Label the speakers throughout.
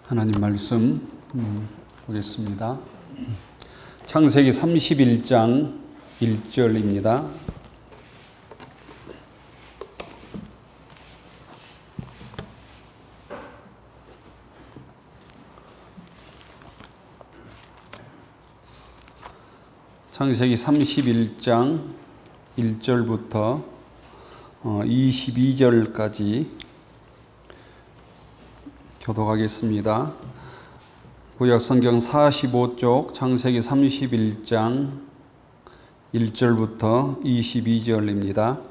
Speaker 1: 하나님 말씀 보겠습니다. 창세기 31장 1절입니다. 창세기 31장 1절부터 22절까지 교독하겠습니다. 구약 성경 45쪽 창세기 31장 1절부터 22절입니다.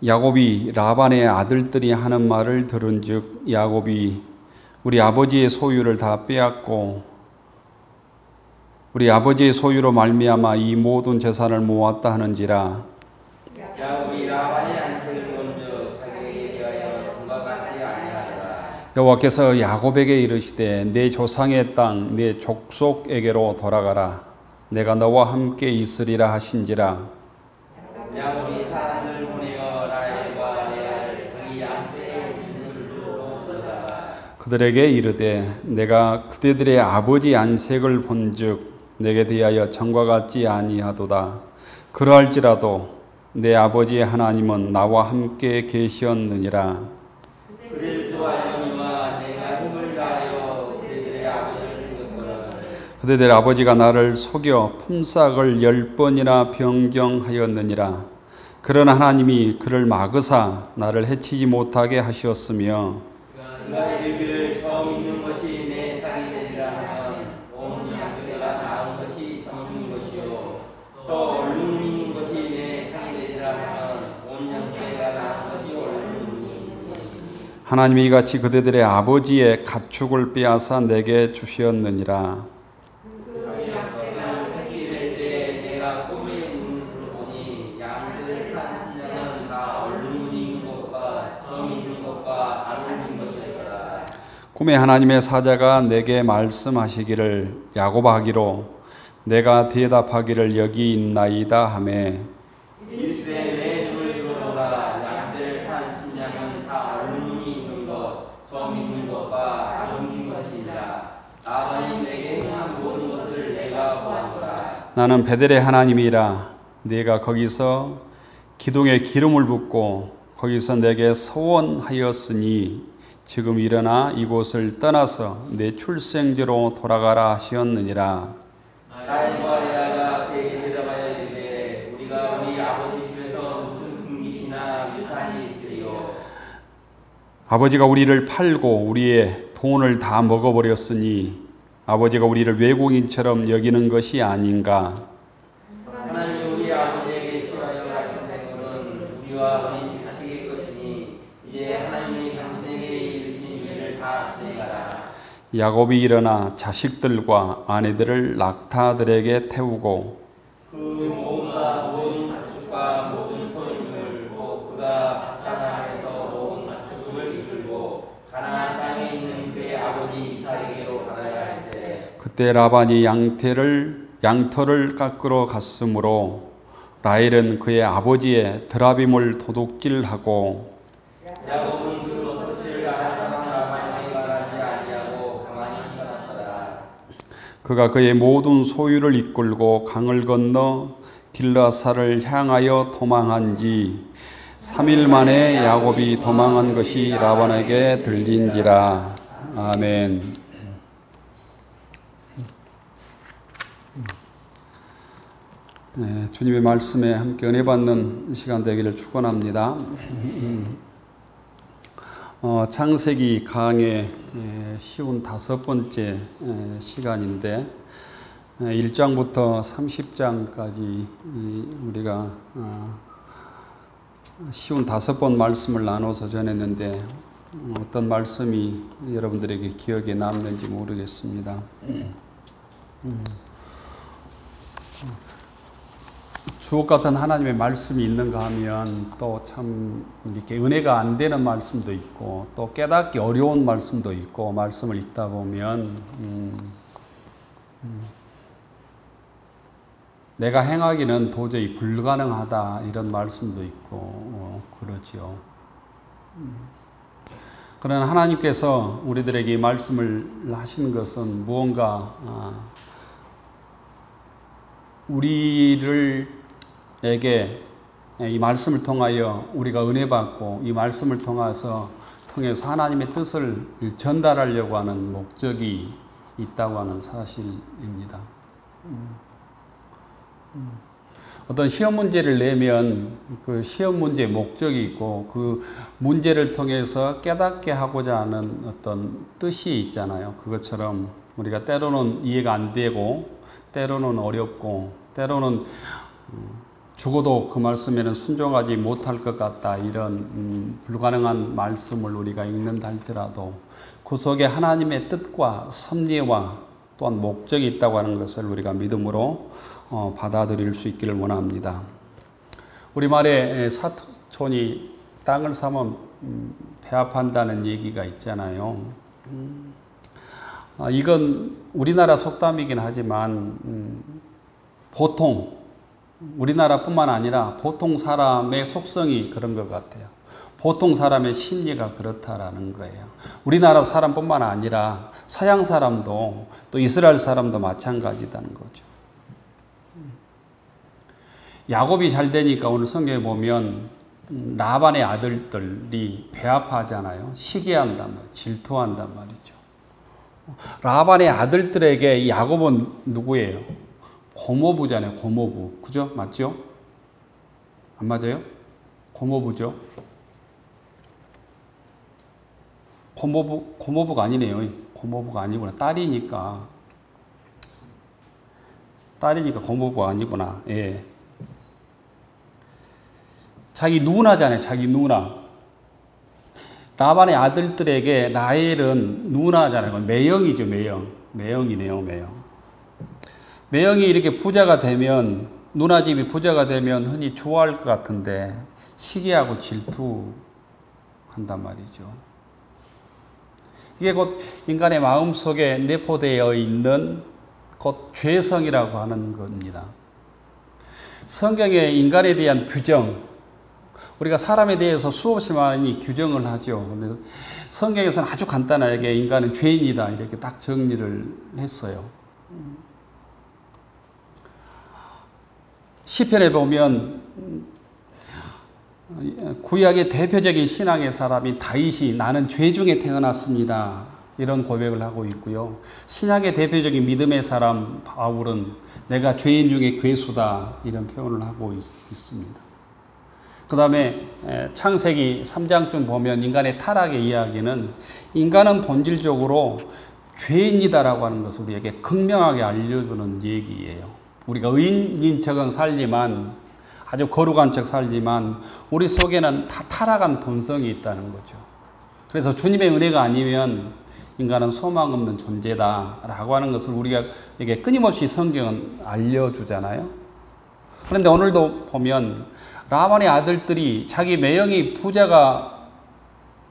Speaker 1: 야곱이 라반의 아들들이 하는 말을 들은즉 야곱이 우리 아버지의 소유를 다 빼앗고 우리 아버지의 소유로 말미암아 이 모든 재산을 모았다 하는지라.
Speaker 2: 야곱이 라반의 안식을 본즉 자기에게 대하여 전과 같지 아니하더라.
Speaker 1: 여호와께서 야곱에게 이르시되 내 조상의 땅 내 족속에게로 돌아가라. 내가 너와 함께 있으리라 하신지라.
Speaker 2: 야곱이 사람을 보내어 라헬과 레아를 자기 양떼에 있는 들로 불러다가
Speaker 1: 그들에게 이르되 내가 그대들의 아버지 안색을 본즉 내게 대하여 전과 같지 아니하도다. 그러할지라도 내 아버지의 하나님은 나와 함께 계시었느니라.
Speaker 2: 그들도 알거니와 내가 힘을 다하여 그들의 아버지를 죽였거늘
Speaker 1: 그대들 아버지가 나를 속여 품삯을 10번이나 변경하였느니라. 그러나 하나님이 그를 막으사 나를 해치지 못하게 하셨으며
Speaker 2: 그가 이르기를 처음 있는 것이 내 싹이 되리라 하면 온 양떼가 낳은 것이 처음 있는 것이요 또 얼룩 있는 것이 내 싹이 되리라 하면 온 양떼가 낳은 것이 얼룩 있는 것이니
Speaker 1: 하나님이 이같이 그대들의 아버지의 가축을 빼앗아 내게 주셨느니라.
Speaker 2: 그 양떼가 새끼 될 때 내가 꿈에 눈을 보니 양들을 판 시장은 다 얼룩무늬 있는 것과 점 있는 것과 아름진 것이었더라.
Speaker 1: 꿈에 하나님의 사자가 내게 말씀하시기를 야곱아 하기로 내가 대답하기를 여기 있나이다 하매
Speaker 2: 이르시되 내 눈을 들어보라. 양들을 판 신양은 다 얼룩무늬 있는 것, 점 있는 것과 아름진 것이니라. 라반이 내게 행한 모든 것을 내가 보았노라.
Speaker 1: 나는 베델의 하나님이라. 네가 거기서 기둥에 기름을 붓고 거기서 내게 서원하였으니 지금 일어나 이곳을 떠나서 내 출생지로 돌아가라 하셨느니라.
Speaker 2: 라헬과 레아가 그에게 대답하여 이르되 우리가 우리 아버지 집에서 무슨 금기시나 유산이 있으리요.
Speaker 1: 아버지가 우리를 팔고 우리의 돈을 다 먹어버렸으니 아버지가 우리를 외국인처럼 여기는 것이 아닌가.
Speaker 2: 하나님이 우리 아버지에게 취하여 하신 재물은 우리와 우리 자식의 것이니 이제 하나님이 당신에게 이르신 일을 다 전가라.
Speaker 1: 야곱이 일어나 자식들과 아내들을 낙타들에게 태우고
Speaker 2: 그 모든 가축과 모든 소유를 또 그가 바다나에서 모은 가축을 이끌고 가나안 땅에 있는 그의 아버지 이삭에게로 가나야 할세.
Speaker 1: 그때 라반이 양털을 깎으러 갔으므로 라헬은 그의 아버지의 드라빔을 도둑질하고
Speaker 2: 야곱은 그 도둑질을 하는 라반에게 말하지 아니하고 가만히 떠났더라.
Speaker 1: 그가 그의 모든 소유를 이끌고 강을 건너 길라사를 향하여 도망한지 3일 만에 야곱이 도망한 것이 라반에게 들린지라. 아멘. 네, 주님의 말씀에 함께 은혜 받는 시간 되기를 축원합니다. 창세기 강의 쉬운 5번째 시간인데 1장부터 30장까지 우리가 쉬운 5번 말씀을 나눠서 전했는데 어떤 말씀이 여러분들에게 기억에 남는지 모르겠습니다. 주옥 같은 하나님의 말씀이 있는가 하면 또 참 이렇게 은혜가 안 되는 말씀도 있고 또 깨닫기 어려운 말씀도 있고 말씀을 읽다 보면 내가 행하기는 도저히 불가능하다 이런 말씀도 있고 그러지요. 그러나 하나님께서 우리들에게 이 말씀을 하시는 것은 무언가 우리에게 이 말씀을 통하여 우리가 은혜 받고 이 말씀을 통해서 하나님의 뜻을 전달하려고 하는 목적이 있다고 하는 사실입니다. 어떤 시험 문제를 내면 그 시험 문제의 목적이 있고 그 문제를 통해서 깨닫게 하고자 하는 어떤 뜻이 있잖아요. 그것처럼 우리가 때로는 이해가 안 되고 때로는 어렵고 때로는 죽어도 그 말씀에는 순종하지 못할 것 같다, 이런 불가능한 말씀을 우리가 읽는다 할지라도 그 속에 하나님의 뜻과 섭리와 또한 목적이 있다고 하는 것을 우리가 믿음으로 받아들일 수 있기를 원합니다. 우리말에 사촌이 땅을 사면 배합한다는 얘기가 있잖아요. 이건 우리나라 속담이긴 하지만 보통 우리나라뿐만 아니라 보통 사람의 속성이 그런 것 같아요. 보통 사람의 심리가 그렇다라는 거예요. 우리나라 사람뿐만 아니라 서양 사람도 또 이스라엘 사람도 마찬가지다는 거죠. 야곱이 잘 되니까 오늘 성경에 보면 라반의 아들들이 배합하잖아요. 시기한단 말이에요. 질투한단 말이죠. 라반의 아들들에게 이 야곱은 누구예요? 고모부잖아요. 고모부. 그죠? 맞죠? 안 맞아요? 고모부죠. 고모부가 아니네요. 고모부가 아니구나. 딸이니까 고모부가 아니구나. 예. 자기 누나잖아요. 자기 누나. 라반의 아들들에게 라헬은 누나잖아요. 매형이죠. 매형이네요. 매형이 이렇게 부자가 되면, 누나 집이 부자가 되면 흔히 좋아할 것 같은데 시기하고 질투한단 말이죠. 이게 곧 인간의 마음속에 내포되어 있는 곧 죄성이라고 하는 겁니다. 성경의 인간에 대한 규정, 우리가 사람에 대해서 수없이 많이 규정을 하죠. 근데 성경에서는 아주 간단하게 인간은 죄인이다, 이렇게 딱 정리를 했어요. 시편에 보면 구약의 대표적인 신앙의 사람이 다윗이 나는 죄 중에 태어났습니다, 이런 고백을 하고 있고요. 신약의 대표적인 믿음의 사람 바울은 내가 죄인 중에 괴수다, 이런 표현을 하고 있습니다. 그 다음에 창세기 3장쯤 보면 인간의 타락의 이야기는 인간은 본질적으로 죄인이다라고 하는 것을 우리에게 극명하게 알려주는 얘기예요. 우리가 의인인 척은 살지만, 아주 거룩한 척 살지만 우리 속에는 다 타락한 본성이 있다는 거죠. 그래서 주님의 은혜가 아니면 인간은 소망 없는 존재다라고 하는 것을 우리에게 끊임없이 성경은 알려주잖아요. 그런데 오늘도 보면 라반의 아들들이 자기 매형이 부자가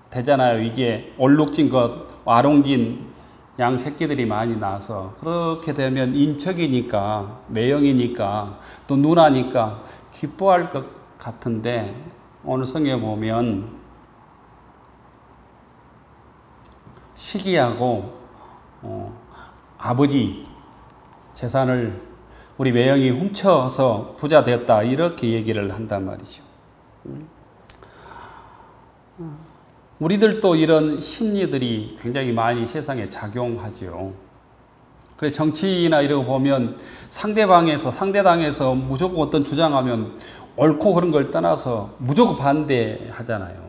Speaker 1: 되잖아요. 이게 얼룩진 것, 와롱진 양 새끼들이 많이 나서, 그렇게 되면 인척이니까, 매형이니까, 또 누나니까 기뻐할 것 같은데 오늘 성경에 보면 시기하고 아버지 재산을 우리 매형이 훔쳐서 부자 되었다, 이렇게 얘기를 한단 말이죠. 우리들도 이런 심리들이 굉장히 많이 세상에 작용하죠. 그래서 정치나 이런 거 보면 상대당에서 무조건 어떤 주장하면 옳고 그런 걸 떠나서 무조건 반대하잖아요.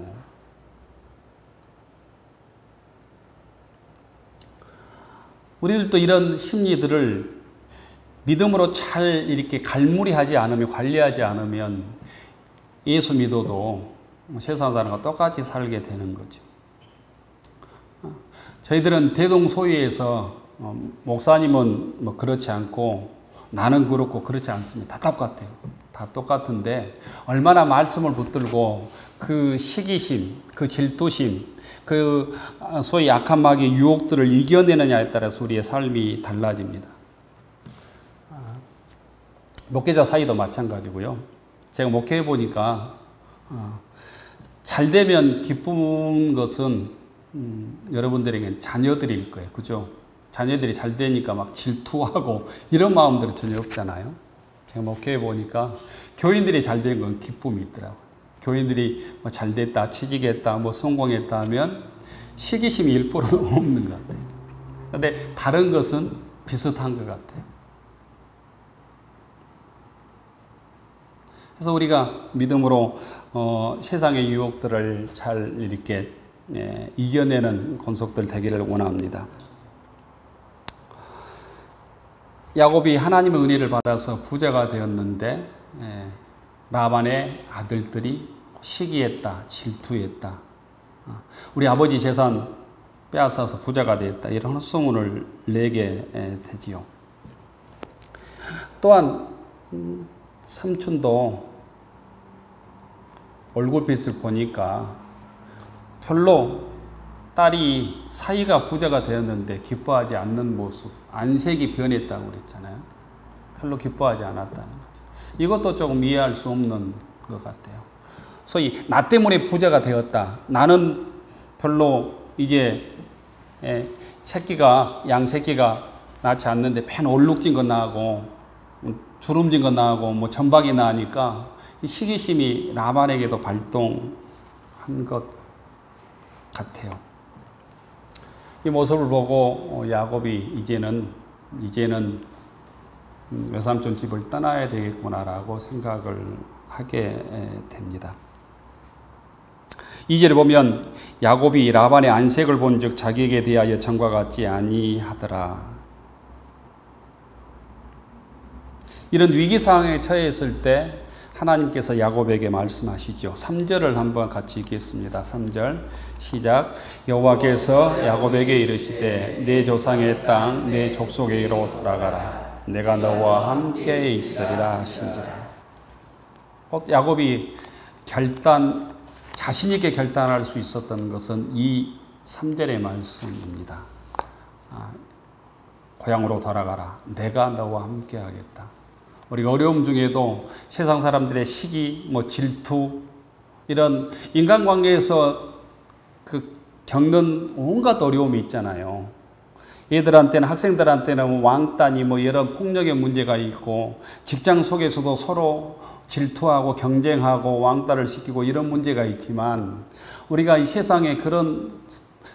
Speaker 1: 우리들도 이런 심리들을 믿음으로 잘 이렇게 갈무리하지 않으면, 관리하지 않으면 예수 믿어도 세상 사람과 똑같이 살게 되는 거죠. 저희들은 대동소이해서 목사님은 뭐 그렇지 않고 나는 그렇고 그렇지 않습니다. 다 똑같아요. 다 똑같은데 얼마나 말씀을 붙들고 그 시기심, 그 질투심, 그 소위 악한 마귀의 유혹들을 이겨내느냐에 따라서 우리의 삶이 달라집니다. 목회자 사이도 마찬가지고요. 제가 목회해 보니까 잘 되면 기쁜 것은 여러분들에게는 자녀들일 거예요. 그죠? 자녀들이 잘 되니까 막 질투하고 이런 마음들은 전혀 없잖아요. 제가 목회해 보니까 교인들이 잘 된 건 기쁨이 있더라고요. 교인들이 뭐 잘 됐다, 취직했다, 뭐 성공했다 하면 시기심이 1%도 없는 것 같아요. 근데 다른 것은 비슷한 것 같아요. 그래서 우리가 믿음으로 세상의 유혹들을 잘 이렇게 이겨내는 권속들 되기를 원합니다. 야곱이 하나님의 은혜를 받아서 부자가 되었는데 라반의 아들들이 시기했다, 질투했다. 우리 아버지 재산 빼앗아서 부자가 되었다. 이런 헛소문을 내게 되지요. 또한 삼촌도 얼굴빛을 보니까 별로 딸이 사이가 부자가 되었는데 기뻐하지 않는 모습, 안색이 변했다고 그랬잖아요. 별로 기뻐하지 않았다는 거죠. 이것도 조금 이해할 수 없는 것 같아요. 소위 나 때문에 부자가 되었다. 나는 별로 이제 양 새끼가 낳지 않는데 펜 얼룩진 거 나고 주름진 거 나고 뭐 점박이 나니까 시기심이 라반에게도 발동한 것 같아요. 이 모습을 보고 야곱이 이제는 외삼촌 집을 떠나야 되겠구나라고 생각을 하게 됩니다. 2절에 보면 야곱이 라반의 안색을 본즉 자기에게 대하여 전과 같지 아니하더라. 이런 위기 상황에 처해 있을 때 하나님께서 야곱에게 말씀하시죠. 3절을 한번 같이 읽겠습니다. 3절 시작. 여호와께서 야곱에게 이르시되 내 조상의 땅 내 족속에게로 돌아가라. 내가 너와 함께 있으리라 하신지라. 야곱이 자신 있게 결단할 수 있었던 것은 이 3절의 말씀입니다. 고향으로 돌아가라. 내가 너와 함께 하겠다. 우리가 어려움 중에도 세상 사람들의 시기, 질투, 이런 인간관계에서 겪는 온갖 어려움이 있잖아요. 애들한테는, 학생들한테는 왕따니 이런 폭력의 문제가 있고, 직장 속에서도 서로 질투하고 경쟁하고 왕따를 시키고 이런 문제가 있지만, 우리가 이 세상에 그런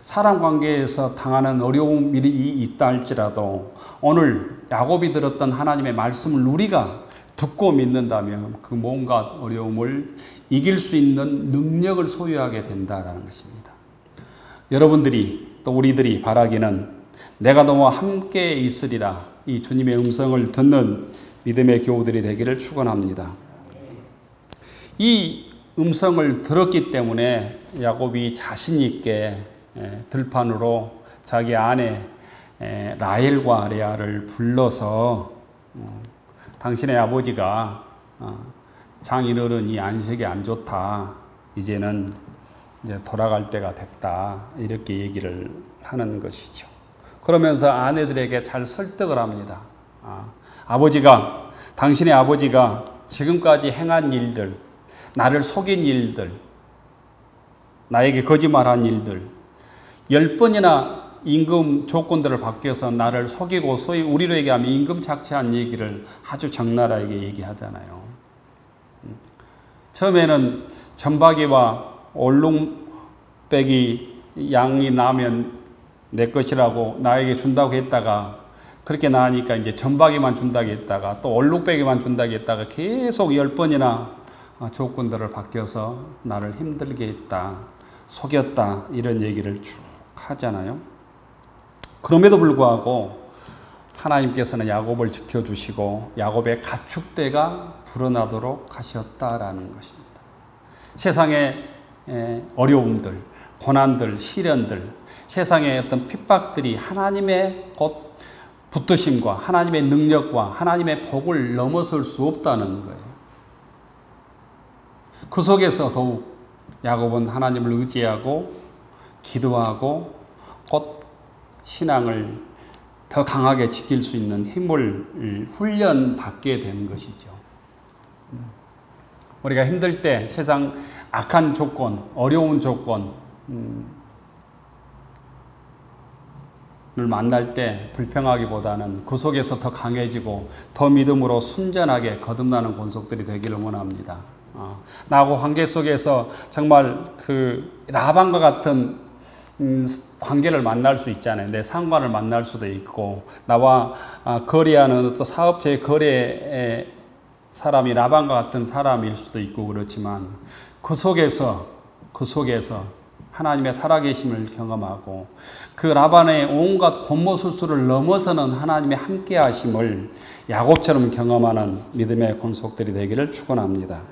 Speaker 1: 사람 관계에서 당하는 어려움이 있다 할지라도 오늘 야곱이 들었던 하나님의 말씀을 우리가 듣고 믿는다면 그 뭔가 어려움을 이길 수 있는 능력을 소유하게 된다는 것입니다. 여러분들이 또 우리들이 바라기는 내가 너와 함께 있으리라, 이 주님의 음성을 듣는 믿음의 교우들이 되기를 축원합니다. 이 음성을 들었기 때문에 야곱이 자신 있게 들판으로 자기 아내 라헬과 레아를 불러서 당신의 아버지가 장인어른이 안색이 안 좋다. 이제는 이제 돌아갈 때가 됐다. 이렇게 얘기를 하는 것이죠. 그러면서 아내들에게 잘 설득을 합니다. 당신의 아버지가 지금까지 행한 일들, 나를 속인 일들, 나에게 거짓말한 일들, 10번이나 임금 조건들을 바뀌어서 나를 속이고 소위 우리로 얘기하면 임금 착취한 얘기를 아주 적나라하게 얘기하잖아요. 처음에는 전박이와 얼룩배기 양이 나면 내 것이라고 나에게 준다고 했다가 그렇게 나으니까 이제 전박이만 준다고 했다가 또 얼룩배기만 준다고 했다가 계속 10번이나 조건들을 바뀌어서 나를 힘들게 했다, 속였다, 이런 얘기를 쭉 하잖아요. 그럼에도 불구하고 하나님께서는 야곱을 지켜주시고 야곱의 가축대가 불어나도록 하셨다라는 것입니다. 세상의 어려움들, 고난들, 시련들, 세상의 어떤 핍박들이 하나님의 곧 붙드심과 하나님의 능력과 하나님의 복을 넘어설 수 없다는 거예요. 그 속에서 더욱 야곱은 하나님을 의지하고 기도하고 곧 신앙을 더 강하게 지킬 수 있는 힘을 훈련받게 되는 것이죠. 우리가 힘들 때 세상 악한 조건, 어려운 조건, 만날 때 불평하기보다는 그 속에서 더 강해지고 더 믿음으로 순전하게 거듭나는 권속들이 되기를 원합니다. 나하고 관계 속에서 정말 그 라반과 같은 관계를 만날 수 있잖아요. 내 상관을 만날 수도 있고, 나와 거래하는 어떤 사업체의 거래의 사람이 라반과 같은 사람일 수도 있고 그렇지만, 그 속에서 하나님의 살아계심을 경험하고 그 라반의 온갖 권모술수를 넘어서는 하나님의 함께하심을 야곱처럼 경험하는 믿음의 권속들이 되기를 축원합니다.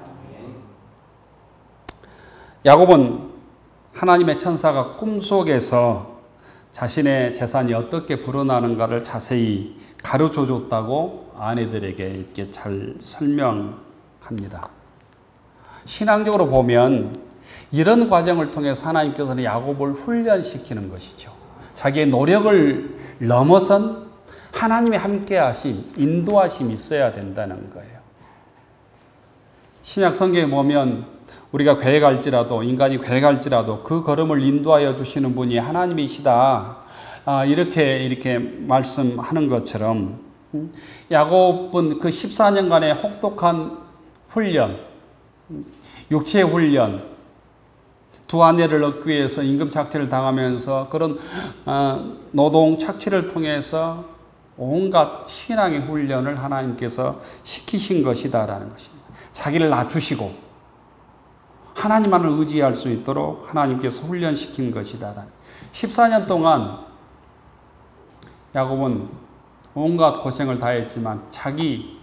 Speaker 1: 야곱은 하나님의 천사가 꿈속에서 자신의 재산이 어떻게 불어나는가를 자세히 가르쳐 줬다고 아내들에게 이렇게 잘 설명합니다. 신앙적으로 보면 이런 과정을 통해서 하나님께서는 야곱을 훈련시키는 것이죠. 자기의 노력을 넘어선 하나님의 함께하심, 인도하심이 있어야 된다는 거예요. 신약 성경에 보면 우리가 교회 갈지라도, 인간이 교회 갈지라도 그 걸음을 인도하여 주시는 분이 하나님이시다. 이렇게 말씀하는 것처럼 야곱은 그 14년간의 혹독한 훈련, 육체의 훈련, 두 아내를 얻기 위해서 임금 착취를 당하면서 그런 노동 착취를 통해서 온갖 신앙의 훈련을 하나님께서 시키신 것이다라는 것입니다. 자기를 낮추시고 하나님만을 의지할 수 있도록 하나님께서 훈련시킨 것이다. 14년 동안 야곱은 온갖 고생을 다했지만 자기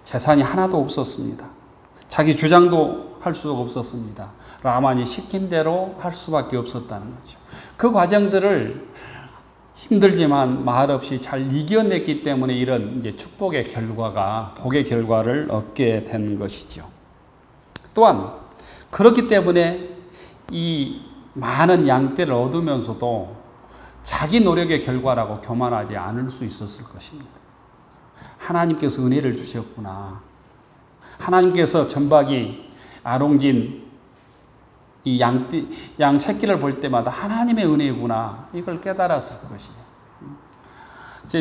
Speaker 1: 재산이 하나도 없었습니다. 자기 주장도 할 수가 없었습니다. 라반이 시킨 대로 할 수밖에 없었다는 거죠. 그 과정들을 힘들지만 말없이 잘 이겨냈기 때문에 이런 이제 축복의 결과가, 복의 결과를 얻게 된 것이죠. 또한 그렇기 때문에 이 많은 양떼를 얻으면서도 자기 노력의 결과라고 교만하지 않을 수 있었을 것입니다. 하나님께서 은혜를 주셨구나. 하나님께서 전박이 아롱진 이 양 새끼를 볼 때마다 하나님의 은혜구나. 이걸 깨달았을 것이에요.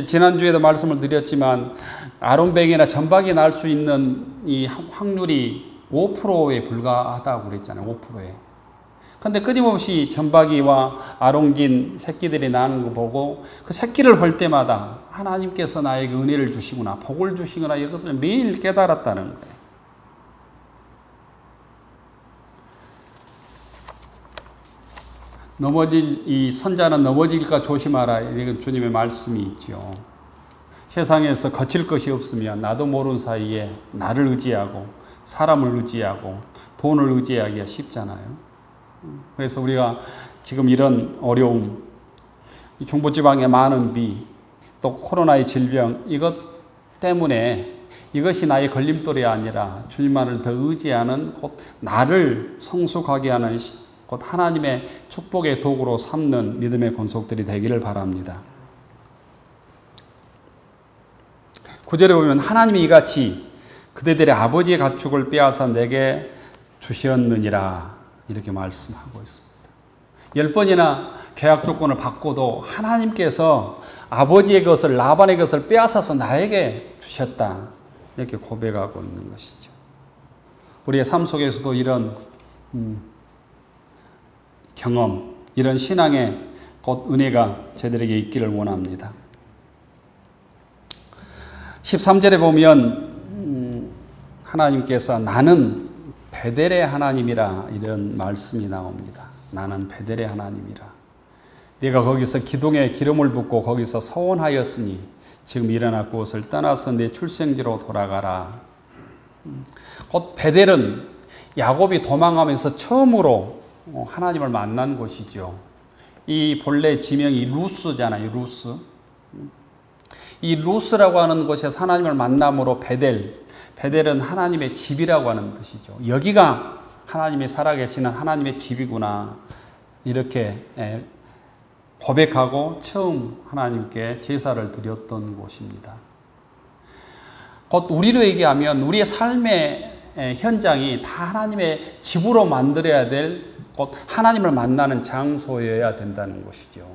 Speaker 1: 지난주에도 말씀을 드렸지만 아롱뱅이나 전박이 날 수 있는 이 확률이 5%에 불과하다고 그랬잖아요. 5%에. 근데 끊임없이 전박이와 아롱진 새끼들이 나는 거 보고 그 새끼를 볼 때마다 하나님께서 나에게 은혜를 주시구나, 복을 주시구나, 이것을 매일 깨달았다는 거예요. 이 선자는 넘어질까 조심하라. 이건 주님의 말씀이 있죠. 세상에서 거칠 것이 없으면 나도 모르는 사이에 나를 의지하고 사람을 의지하고 돈을 의지하기가 쉽잖아요. 그래서 우리가 지금 이런 어려움, 중부지방의 많은 비, 또 코로나의 질병, 이것 때문에 이것이 나의 걸림돌이 아니라 주님만을 더 의지하는 곧 나를 성숙하게 하는 곧 하나님의 축복의 도구로 삼는 믿음의 권속들이 되기를 바랍니다. 9절에 보면 하나님이 이같이 그대들의 아버지의 가축을 빼앗아 내게 주셨느니라 이렇게 말씀하고 있습니다. 10번이나 계약 조건을 받고도 하나님께서 아버지의 것을, 라반의 것을 빼앗아서 나에게 주셨다 이렇게 고백하고 있는 것이죠. 우리의 삶 속에서도 이런 경험, 이런 신앙의 곧 은혜가 저희들에게 있기를 원합니다. 13절에 보면 하나님께서 나는 베델의 하나님이라 이런 말씀이 나옵니다. 나는 베델의 하나님이라. 네가 거기서 기둥에 기름을 붓고 거기서 서원하였으니 지금 일어나 그곳을 떠나서 내 출생지로 돌아가라. 곧 베델은 야곱이 도망하면서 처음으로 하나님을 만난 곳이죠. 이 본래 지명이 루스잖아요. 루스. 이 루스라고 하는 곳에서 하나님을 만남으로 베델은 하나님의 집이라고 하는 뜻이죠. 여기가 하나님이 살아계시는 하나님의 집이구나 이렇게 고백하고 처음 하나님께 제사를 드렸던 곳입니다. 곧 우리로 얘기하면 우리의 삶의 현장이 다 하나님의 집으로 만들어야 될 곧 하나님을 만나는 장소여야 된다는 것이죠.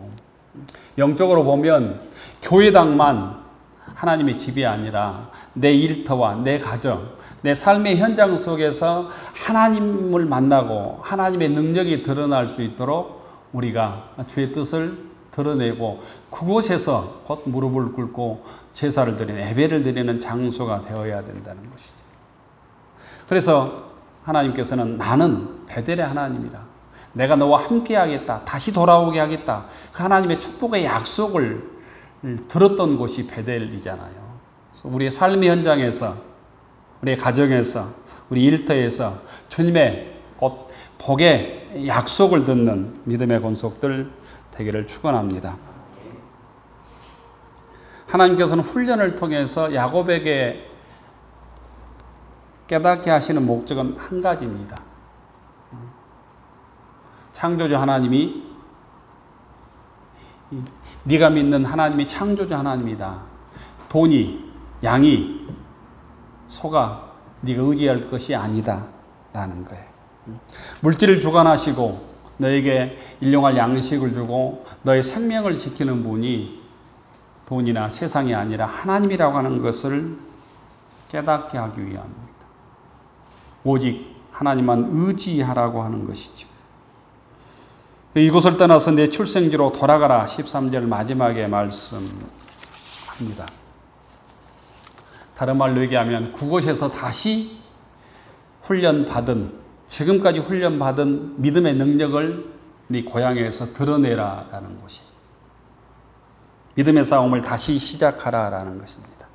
Speaker 1: 영적으로 보면 교회당만 하나님의 집이 아니라 내 일터와 내 가정, 내 삶의 현장 속에서 하나님을 만나고 하나님의 능력이 드러날 수 있도록 우리가 주의 뜻을 드러내고 그곳에서 곧 무릎을 꿇고 제사를 드리는 예배를 드리는 장소가 되어야 된다는 것이죠. 그래서 하나님께서는 나는 베델의 하나님이다. 내가 너와 함께 하겠다. 다시 돌아오게 하겠다. 그 하나님의 축복의 약속을 들었던 곳이 베델이잖아요. 그래서 우리의 삶의 현장에서, 우리의 가정에서, 우리 일터에서 주님의 곧 복의 약속을 듣는 믿음의 권속들 되기를 축원합니다. 하나님께서는 훈련을 통해서 야곱에게 깨닫게 하시는 목적은 한 가지입니다. 창조주 하나님이, 네가 믿는 하나님이 창조주 하나님이다. 돈이, 양이, 소가 네가 의지할 것이 아니다 라는 거예요. 물질을 주관하시고 너에게 일용할 양식을 주고 너의 생명을 지키는 분이 돈이나 세상이 아니라 하나님이라고 하는 것을 깨닫게 하기 위함입니다. 오직 하나님만 의지하라고 하는 것이죠. 이곳을 떠나서 내 출생지로 돌아가라 13절 마지막에 말씀합니다. 다른 말로 얘기하면 그곳에서 다시 훈련받은, 지금까지 훈련받은 믿음의 능력을 네 고향에서 드러내라라는 것이, 믿음의 싸움을 다시 시작하라라는 것입니다.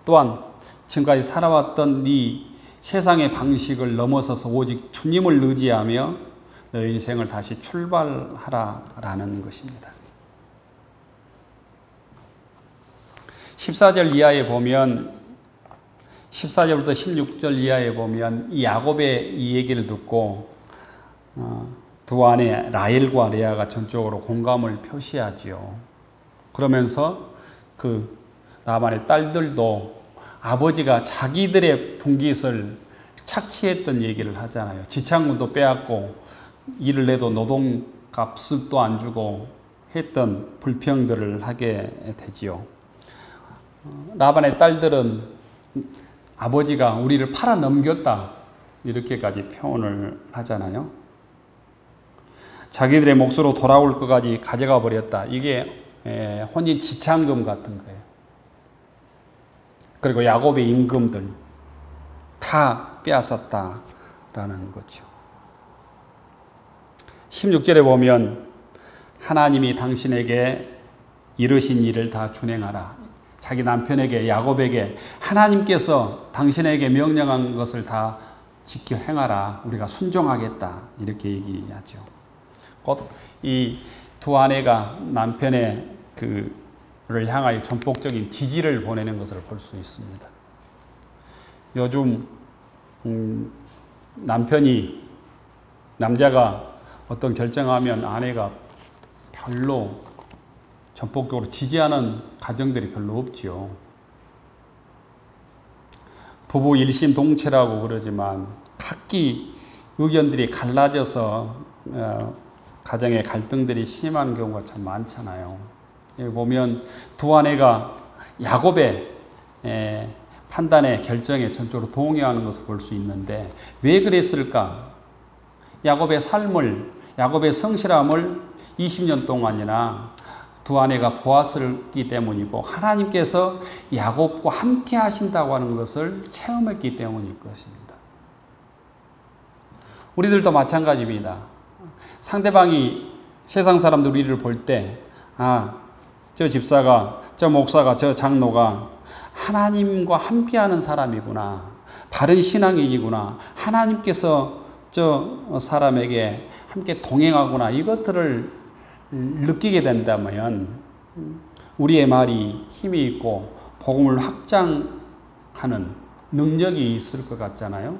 Speaker 1: 또한 지금까지 살아왔던 네 세상의 방식을 넘어서서 오직 주님을 의지하며 너의 인생을 다시 출발하라라는 것입니다. 14절 이하에 보면, 14절부터 16절 이하에 보면 이 야곱의 이 얘기를 듣고 두 아내 라헬과 레아가 전적으로 공감을 표시하지요. 그러면서 그 라반의 딸들도 아버지가 자기들의 분깃을 착취했던 얘기를 하잖아요. 지창금도 빼앗고 일을 내도 노동값도 안 주고 했던 불평들을 하게 되지요. 라반의 딸들은 아버지가 우리를 팔아 넘겼다 이렇게까지 표현을 하잖아요. 자기들의 몫으로 돌아올 것까지 가져가 버렸다. 이게 혼인 지창금 같은 거예요. 그리고 야곱의 임금들 다 빼앗았다라는 거죠. 16절에 보면 하나님이 당신에게 이르신 일을 다 준행하라. 자기 남편에게, 야곱에게 하나님께서 당신에게 명령한 것을 다 지켜 행하라. 우리가 순종하겠다. 이렇게 얘기하죠. 곧 이 두 아내가 남편의 그를 향하여 전폭적인 지지를 보내는 것을 볼 수 있습니다. 요즘 남자가 어떤 결정하면 아내가 별로 전폭적으로 지지하는 가정들이 별로 없지요. 부부 일심동체라고 그러지만 각기 의견들이 갈라져서 가정의 갈등들이 심한 경우가 참 많잖아요. 여기 보면 두 아내가 야곱의 판단에, 결정에 전적으로 동의하는 것을 볼 수 있는데 왜 그랬을까? 야곱의 삶을, 야곱의 성실함을 20년 동안이나 두 아내가 보았기 때문이고 하나님께서 야곱과 함께 하신다고 하는 것을 체험했기 때문일 것입니다. 우리들도 마찬가지입니다. 상대방이, 세상 사람들 우리를 볼 때 저 집사가, 저 목사가, 저 장로가 하나님과 함께하는 사람이구나, 바른 신앙인이구나, 하나님께서 저 사람에게 함께 동행하구나, 이것들을 느끼게 된다면 우리의 말이 힘이 있고 복음을 확장하는 능력이 있을 것 같잖아요.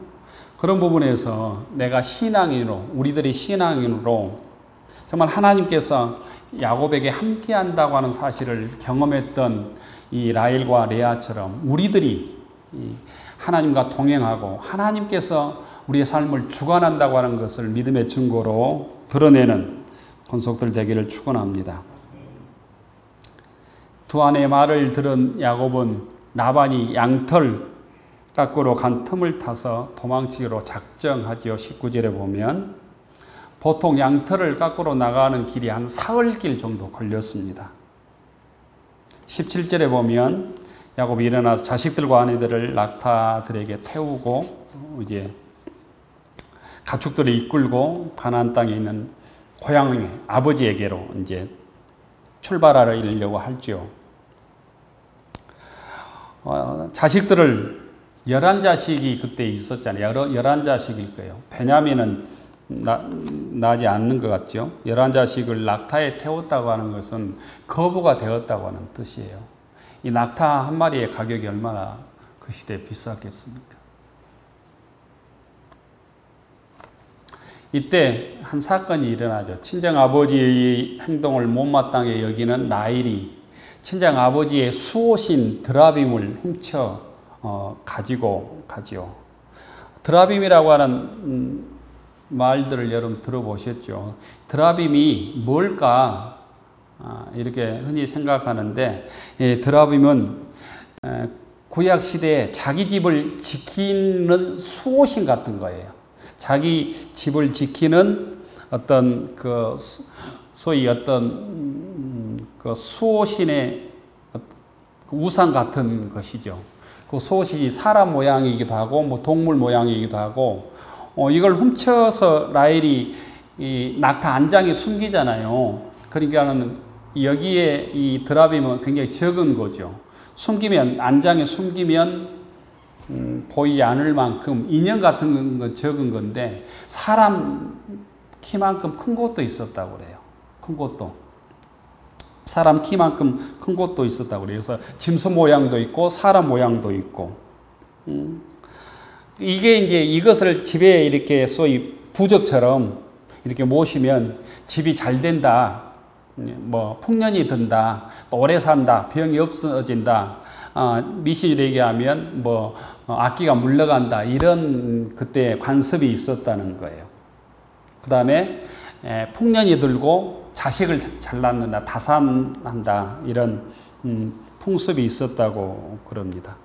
Speaker 1: 그런 부분에서 내가 신앙인으로, 우리들이 신앙인으로 정말 하나님께서 야곱에게 함께 한다고 하는 사실을 경험했던 이 라헬과 레아처럼 우리들이 하나님과 동행하고 하나님께서 우리의 삶을 주관한다고 하는 것을 믿음의 증거로 드러내는 권속들 되기를 축원합니다. 두 아내의 말을 들은 야곱은 라반이 양털 깎으러 간 틈을 타서 도망치기로 작정하지요. 19절에 보면 보통 양털을 깎으러 나가는 길이 한 사흘길 정도 걸렸습니다. 17절에 보면 야곱이 일어나서 자식들과 아내들을 낙타들에게 태우고 이제 가축들을 이끌고 가나안 땅에 있는 고향의 아버지에게로 이제 출발하려고 할지요. 자식들을 11자식이 그때 있었잖아요. 11자식일 거예요. 베냐민은 나지 않는 것 같죠. 11자식을 낙타에 태웠다고 하는 것은 거부가 되었다고 하는 뜻이에요. 이 낙타 한 마리의 가격이 얼마나 그 시대에 비쌌겠습니까? 이때 한 사건이 일어나죠. 친정 아버지의 행동을 못마땅해 여기는 라헬이 친정 아버지의 수호신 드라빔을 훔쳐 가지고 가지요. 드라빔이라고 하는 말들을 여러분 들어보셨죠? 드라빔이 뭘까? 이렇게 흔히 생각하는데, 드라빔은 구약 시대에 자기 집을 지키는 수호신 같은 거예요. 자기 집을 지키는 어떤 그 소위 어떤 그 수호신의 우상 같은 것이죠. 그 수호신이 사람 모양이기도 하고 뭐 동물 모양이기도 하고 이걸 훔쳐서 라헬이 이 낙타 안장에 숨기잖아요. 그러니까는 여기에 이 드라빔은 굉장히 적은 거죠. 숨기면 안장에 숨기면 보이지 않을 만큼 인형 같은 건 적은 건데 사람 키만큼 큰 곳도 있었다고 그래요. 큰 곳도. 사람 키만큼 큰 곳도 있었다고 그래요. 그래서 짐승 모양도 있고 사람 모양도 있고. 이게 이제 이것을 집에 이렇게 소위 부적처럼 이렇게 모시면 집이 잘 된다. 뭐 풍년이 든다. 또 오래 산다. 병이 없어진다. 미시로 얘기하면 뭐 악기가 물러간다 이런 그때 관습이 있었다는 거예요. 그 다음에 풍년이 들고 자식을 잘 낳는다, 다산한다 이런 풍습이 있었다고 그럽니다.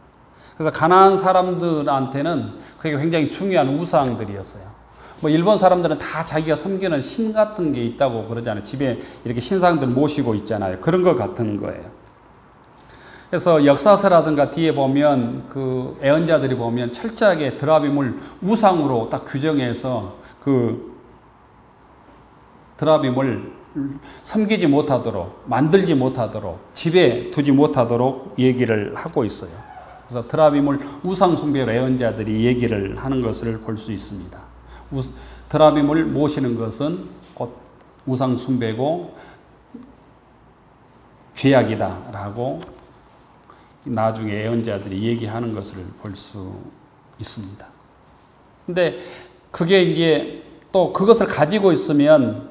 Speaker 1: 그래서 가나안 사람들한테는 그게 굉장히 중요한 우상들이었어요. 뭐 일본 사람들은 다 자기가 섬기는 신 같은 게 있다고 그러잖아요. 집에 이렇게 신상들 모시고 있잖아요. 그런 것 같은 거예요. 그래서 역사서라든가 뒤에 보면 그 애언자들이 보면 철저하게 드라빔을 우상으로 딱 규정해서 그 드라빔을 섬기지 못하도록 만들지 못하도록 집에 두지 못하도록 얘기를 하고 있어요. 그래서 드라빔을 우상 숭배로 애언자들이 얘기를 하는 것을 볼 수 있습니다. 드라빔을 모시는 것은 곧 우상 숭배고 죄악이다라고 나중에 애언자들이 얘기하는 것을 볼 수 있습니다. 근데 그게 이제 또 그것을 가지고 있으면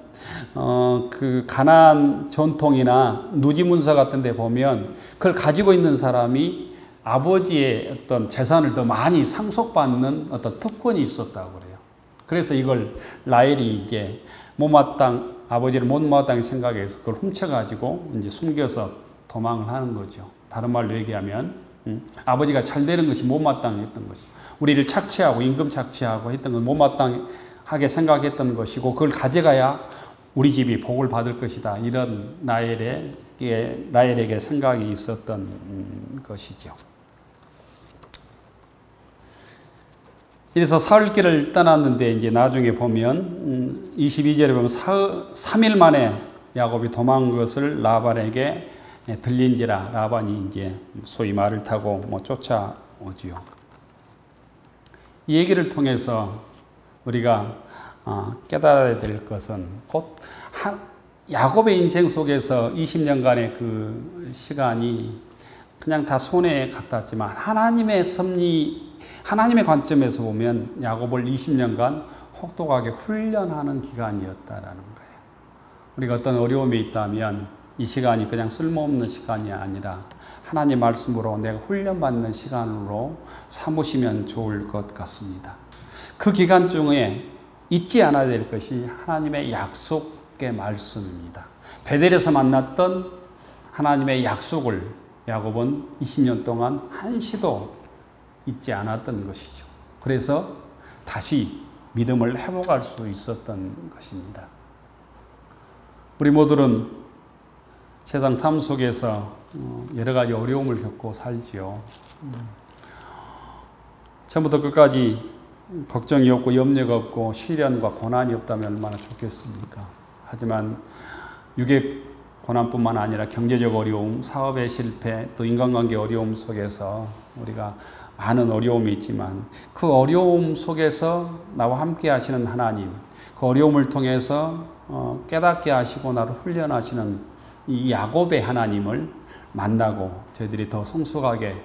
Speaker 1: 그 가나안 전통이나 누지문서 같은 데 보면 그걸 가지고 있는 사람이 아버지의 어떤 재산을 더 많이 상속받는 어떤 특권이 있었다고 그래요. 그래서 이걸 라헬이 이제 아버지를 못마땅히 생각해서 그걸 훔쳐가지고 이제 숨겨서 도망을 하는 거죠. 다른 말로 얘기하면 아버지가 잘 되는 것이 못마땅했던 것이죠. 우리를 착취하고 임금 착취하고 했던 건 못마땅하게 생각했던 것이고 그걸 가져가야 우리 집이 복을 받을 것이다. 이런 라헬에게 생각이 있었던 것이죠. 그래서 사흘길을 떠났는데 이제 나중에 보면 22절에 보면 3일 만에 야곱이 도망한 것을 라반에게 들린지라 라반이 이제 소위 말을 타고 뭐 쫓아오지요. 이 얘기를 통해서 우리가 깨달아야 될 것은 곧 야곱의 인생 속에서 20년간의 그 시간이 그냥 다 손에 갔다지만 하나님의 섭리, 하나님의 관점에서 보면 야곱을 20년간 혹독하게 훈련하는 기간이었다라는 거예요. 우리가 어떤 어려움이 있다면 이 시간이 그냥 쓸모없는 시간이 아니라 하나님 말씀으로 내가 훈련받는 시간으로 삼으시면 좋을 것 같습니다. 그 기간 중에 잊지 않아야 될 것이 하나님의 약속 하나님께 말씀입니다. 베델에서 만났던 하나님의 약속을 야곱은 20년 동안 한시도 잊지 않았던 것이죠. 그래서 다시 믿음을 회복할 수 있었던 것입니다. 우리 모두는 세상 삶 속에서 여러 가지 어려움을 겪고 살지요. 처음부터 끝까지 걱정이 없고 염려가 없고 시련과 고난이 없다면 얼마나 좋겠습니까? 하지만 육의 고난뿐만 아니라 경제적 어려움, 사업의 실패, 또 인간관계 어려움 속에서 우리가 많은 어려움이 있지만 그 어려움 속에서 나와 함께 하시는 하나님, 그 어려움을 통해서 깨닫게 하시고 나를 훈련하시는 이 야곱의 하나님을 만나고 저희들이 더 성숙하게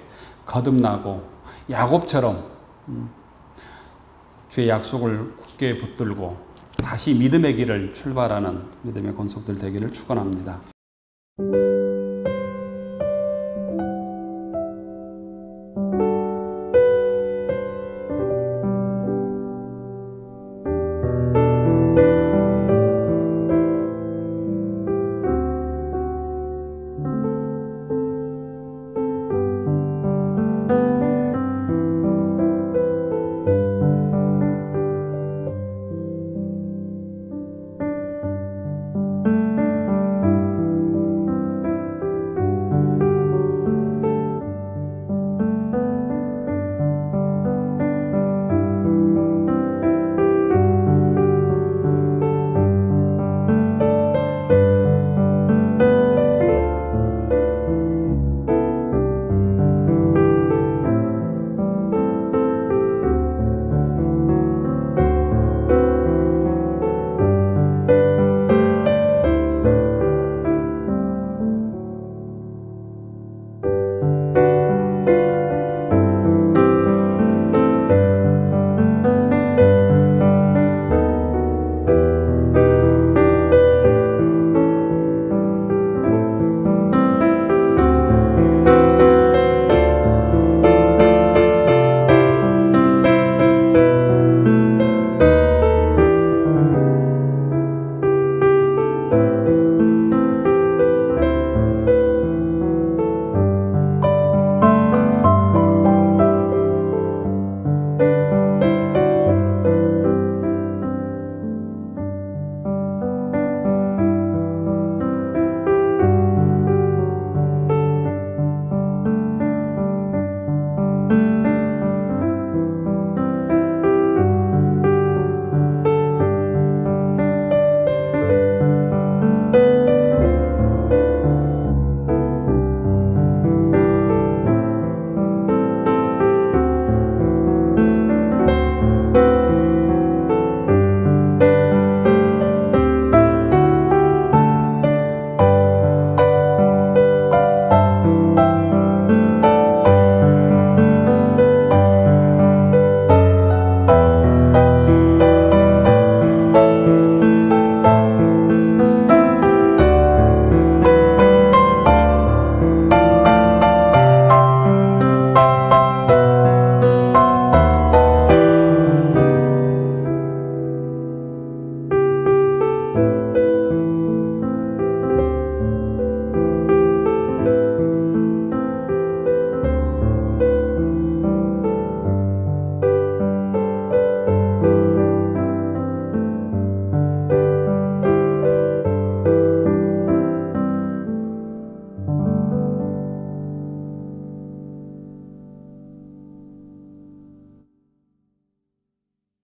Speaker 1: 거듭나고 야곱처럼 주의 약속을 굳게 붙들고 다시 믿음의 길을 출발하는 믿음의 권속들 되기를 축원합니다.